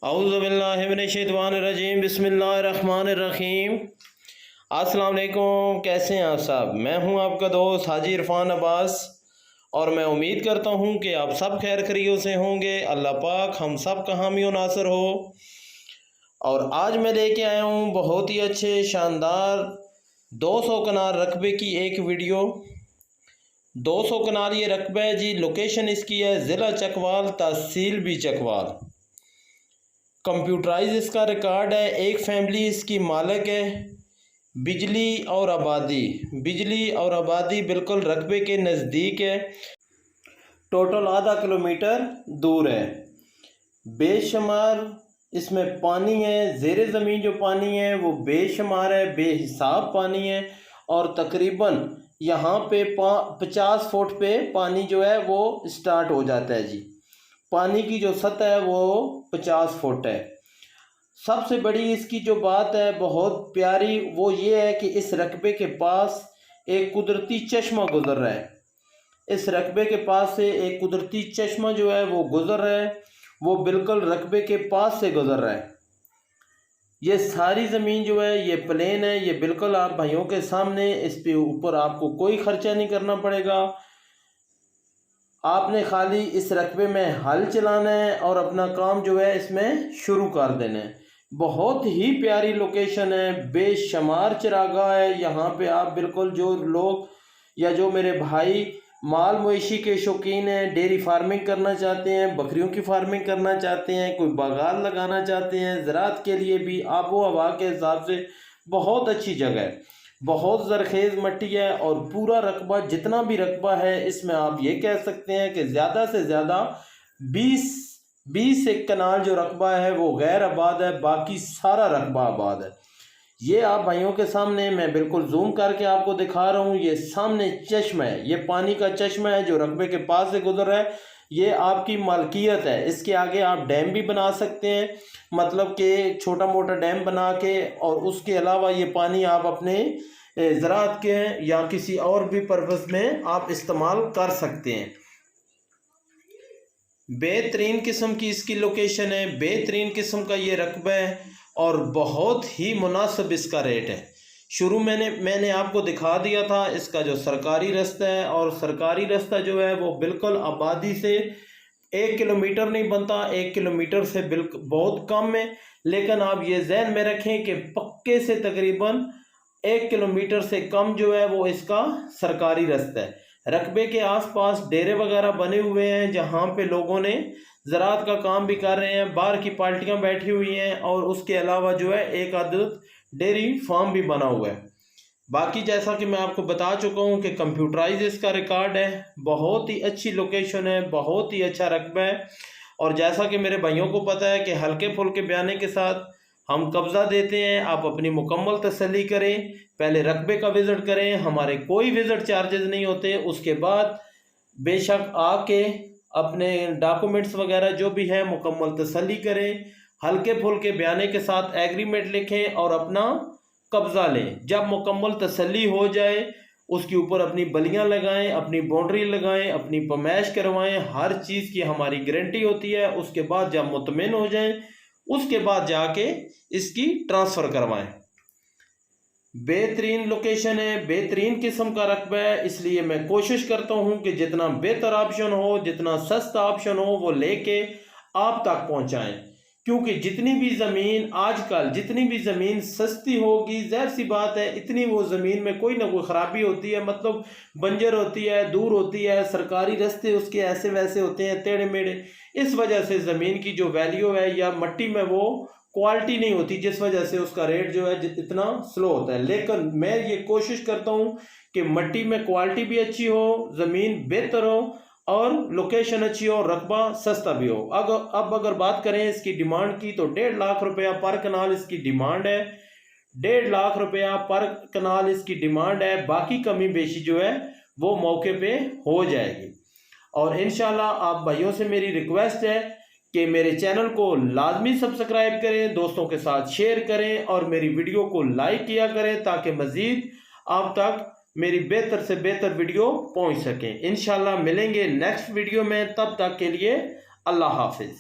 औज़ुबिल्लाहिमिनश्शैतानिर्रजीम बिस्मिल्लाहिर्रहमानिर्रहीम। अस्सलाम वालेकुम, कैसे हैं आप सब। मैं हूं आपका दोस्त हाजी इरफान अब्बास और मैं उम्मीद करता हूं कि आप सब खैर खैरियत से होंगे। अल्लाह पाक हम सब का हामी और नासर हो। और आज मैं लेके आया हूं बहुत ही अच्छे शानदार 200 कनाल रकबे की एक वीडियो। 200 कनाल ये रकबा है जी। लोकेशन इसकी है ज़िला चकवाल, तहसील भी चकवाल। कंप्यूटराइज इसका रिकॉर्ड है। एक फैमिली इसकी मालिक है। बिजली और आबादी बिल्कुल रकबे के नज़दीक है। टोटल आधा किलोमीटर दूर है। बेशुमार इसमें पानी है। ज़ेरे ज़मीन जो पानी है वो बेशुमार है, बेहिसाब पानी है। और तकरीबन यहाँ पे 50 फुट पे पानी जो है वो स्टार्ट हो जाता है जी। पानी की जो सतह है वो 50 फुट है। सबसे बड़ी इसकी जो बात है बहुत प्यारी, वो ये है कि इस रकबे के पास एक कुदरती चश्मा गुजर रहा है। इस रकबे के पास से एक कुदरती चश्मा जो है वो गुजर रहा है। वो बिल्कुल रकबे के पास से गुजर रहा है। ये सारी ज़मीन जो है ये प्लेन है। ये बिल्कुल आप भाइयों के सामने, इस पे ऊपर आपको कोई खर्चा नहीं करना पड़ेगा। आपने खाली इस रकबे में हल चलाना है और अपना काम जो है इसमें शुरू कर देना है। बहुत ही प्यारी लोकेशन है, बेशुमार चरागाह है यहाँ पे। आप बिल्कुल जो लोग या जो मेरे भाई माल मवेशी के शौकीन हैं, डेयरी फार्मिंग करना चाहते हैं, बकरियों की फार्मिंग करना चाहते हैं, कोई बागान लगाना चाहते हैं, ज़राअत के लिए भी आबो हवा के हिसाब से बहुत अच्छी जगह है। बहुत ज़रखेज़ मट्टी है और पूरा रकबा, जितना भी रकबा है इसमें आप ये कह सकते हैं कि ज़्यादा से ज़्यादा 20 एक कनाल जो रकबा है वो गैर आबाद है, बाकी सारा रकबा आबाद है। ये आप भाइयों के सामने मैं बिल्कुल जूम करके आपको दिखा रहा हूँ। ये सामने चश्मा है, ये पानी का चश्मा है जो रकबे के पास से गुजर रहा है। ये आपकी मालकियत है। इसके आगे आप डैम भी बना सकते हैं, मतलब कि छोटा मोटा डैम बना के, और उसके अलावा ये पानी आप अपने ज़राअत के या किसी और भी पर्पज़ में आप इस्तेमाल कर सकते हैं। बेहतरीन किस्म की इसकी लोकेशन है, बेहतरीन किस्म का ये रकबा है और बहुत ही मुनासिब इसका रेट है। शुरू मैंने आपको दिखा दिया था इसका जो सरकारी रास्ता है, और सरकारी रास्ता जो है वो बिल्कुल आबादी से 1 किलोमीटर नहीं बनता, 1 किलोमीटर से बिल्कुल बहुत कम है। लेकिन आप ये ज़हन में रखें कि पक्के से तकरीबन 1 किलोमीटर से कम जो है वो इसका सरकारी रास्ता है। रकबे के आसपास डेरे वगैरह बने हुए हैं जहाँ पे लोगों ने ज़राअत का काम भी कर रहे हैं, बाहर की पार्टियां बैठी हुई हैं, और उसके अलावा जो है एक आदत डेयरी फार्म भी बना हुआ है। बाकी जैसा कि मैं आपको बता चुका हूँ कि कंप्यूटराइज इसका रिकॉर्ड है। बहुत ही अच्छी लोकेशन है, बहुत ही अच्छा रकबा है। और जैसा कि मेरे भाइयों को पता है कि हल्के फुल्के बयाने के साथ हम कब्ज़ा देते हैं। आप अपनी मुकम्मल तसल्ली करें, पहले रकबे का विज़िट करें, हमारे कोई विज़िट चार्जेस नहीं होते। उसके बाद बेशक आके अपने डॉक्यूमेंट्स वगैरह जो भी है मुकम्मल तसल्ली करें, हल्के फुल्के बयाने के साथ एग्रीमेंट लिखें और अपना कब्ज़ा लें। जब मुकम्मल तसल्ली हो जाए उसके ऊपर अपनी बलियां लगाएं, अपनी बाउंड्री लगाएं, अपनी पमैश करवाएं, हर चीज़ की हमारी गारंटी होती है। उसके बाद जब मुतमिन हो जाएं उसके बाद जाके इसकी ट्रांसफ़र करवाएं। बेहतरीन लोकेशन है, बेहतरीन किस्म का रकबा है, इसलिए मैं कोशिश करता हूँ कि जितना बेहतर ऑप्शन हो, जितना सस्ता ऑप्शन हो वो लेके आप तक पहुँचाएं। क्योंकि जितनी भी ज़मीन आजकल, जितनी भी ज़मीन सस्ती होगी, ज़ाहिर सी बात है इतनी वो ज़मीन में कोई ना कोई ख़राबी होती है, मतलब बंजर होती है, दूर होती है, सरकारी रास्ते उसके ऐसे वैसे होते हैं, टेढ़े मेढ़े। इस वजह से ज़मीन की जो वैल्यू है या मट्टी में वो क्वालिटी नहीं होती, जिस वजह से उसका रेट जो है इतना स्लो होता है। लेकिन मैं ये कोशिश करता हूँ कि मट्टी में क्वालिटी भी अच्छी हो, ज़मीन बेहतर हो और लोकेशन अच्छी हो, रकबा सस्ता भी हो। अब अगर बात करें इसकी डिमांड की तो 1.5 लाख रुपया पर कनाल इसकी डिमांड है। 1.5 लाख रुपया पर कनाल इसकी डिमांड है। बाकी कमी बेशी जो है वो मौके पे हो जाएगी। और इंशाल्लाह आप भाइयों से मेरी रिक्वेस्ट है कि मेरे चैनल को लाजमी सब्सक्राइब करें, दोस्तों के साथ शेयर करें और मेरी वीडियो को लाइक किया करें ताकि मज़ीद आप तक मेरी बेहतर से बेहतर वीडियो पहुंच सके। इंशाल्लाह मिलेंगे नेक्स्ट वीडियो में, तब तक के लिए अल्लाह हाफिज़।